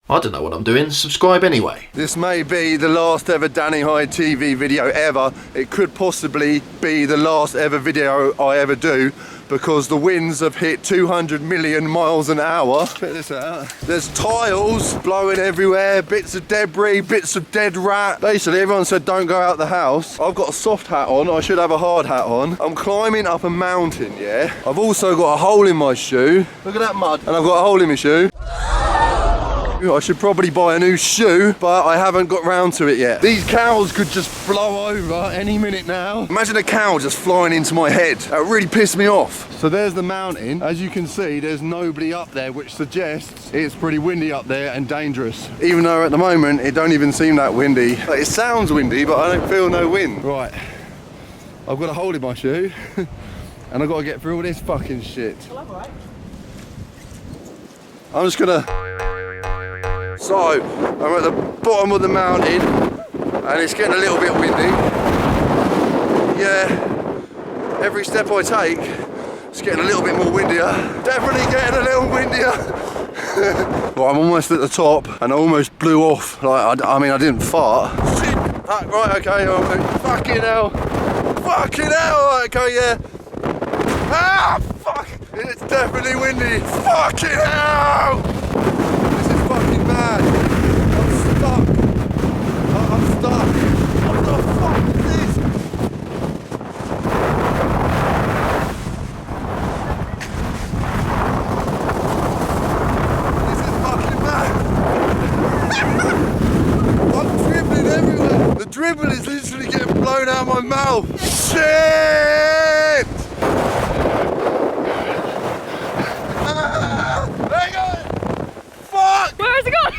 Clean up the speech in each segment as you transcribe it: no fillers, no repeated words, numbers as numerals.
I don't know what I'm doing, subscribe anyway. This may be the last ever Dany Hyde TV video ever. It could possibly be the last ever video I ever do because the winds have hit 200 million miles an hour. Check this out. There's tiles blowing everywhere, bits of debris, bits of dead rat. Basically, everyone said don't go out the house. I've got a soft hat on, I should have a hard hat on. I'm climbing up a mountain, yeah? I've also got a hole in my shoe. Look at that mud. And I've got a hole in my shoe. I should probably buy a new shoe, but I haven't got round to it yet. These cows could just blow over any minute now. Imagine a cow just flying into my head. That really pissed me off. So there's the mountain. As you can see, there's nobody up there, which suggests it's pretty windy up there and dangerous. Even though at the moment, it don't even seem that windy. It sounds windy, but I don't feel no wind. Right, I've got a hole in my shoe, and I've got to get through all this fucking shit. I'm just gonna... So, I'm at the bottom of the mountain and it's getting a little bit windy. Yeah, every step I take, it's getting a little bit more windier. Definitely getting a little windier. Well, I'm almost at the top and I almost blew off. Like, I mean, I didn't fart. Shit. Right, okay, fucking hell. Fucking hell, right, okay, yeah. Ah, fuck, it's definitely windy. Fucking hell. Fucking mad. I'm stuck. I'm stuck. What the fuck is this? This is fucking mad. I'm dribbling everywhere. The dribble is literally getting blown out of my mouth. Shit! Where is it going?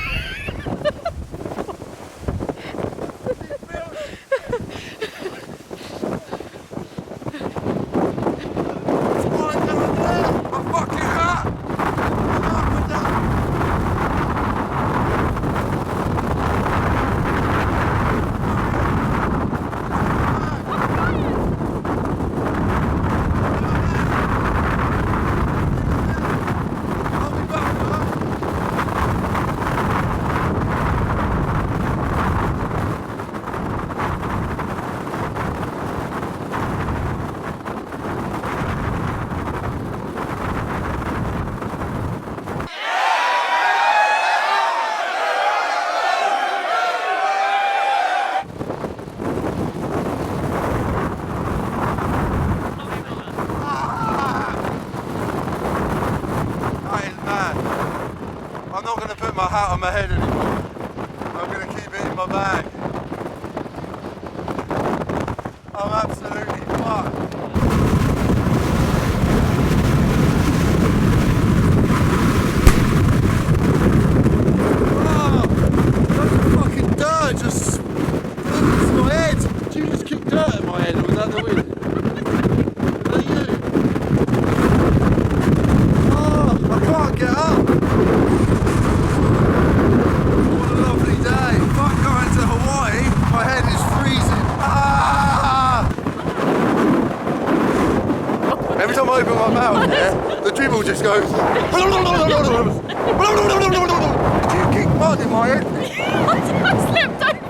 I'm not going to put my hat on my head anymore. I'm going to keep it in my bag. I'm absolutely fucked. Oh, loads of fucking dirt just into my head. Did you just kick dirt in my head, or was that the wind? Was that you? Oh, I can't get up. My head is freezing. Ah! Every time I open my mouth, yeah, the dribble just goes. Did you kick mud in my head? I slipped over.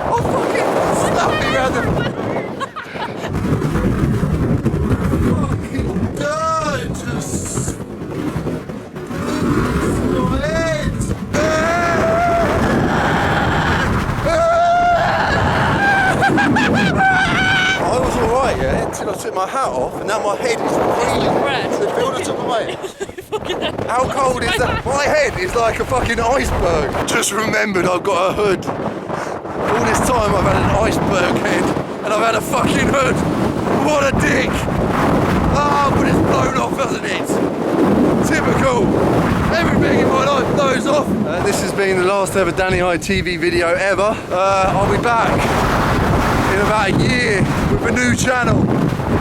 Oh, fucking slap me around the... Fucking dirt just... Your head. I was alright, yeah, until I took my hat off and now my head is freezing. Red. So feel the top of my head. How cold is that? My head is like a fucking iceberg. Just remembered I've got a hood. All this time I've had an iceberg head and I've had a fucking hood. What a dick. Ah, but it's blown off, hasn't it? Typical. Everything in my life blows off. This has been the last ever Dany Hyde TV video ever. I'll be back in about a year with a new channel.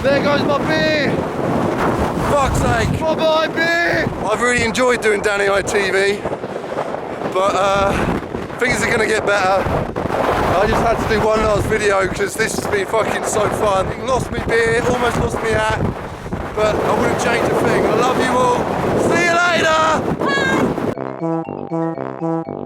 There goes my beer. Fuck's sake. Bye bye beer. I've really enjoyed doing Dany Hyde TV, but things are gonna get better. I just had to do one last video because this has been fucking so fun. Lost me beer, almost lost me hat, but I wouldn't change a thing. I love you all. See you later. Bye.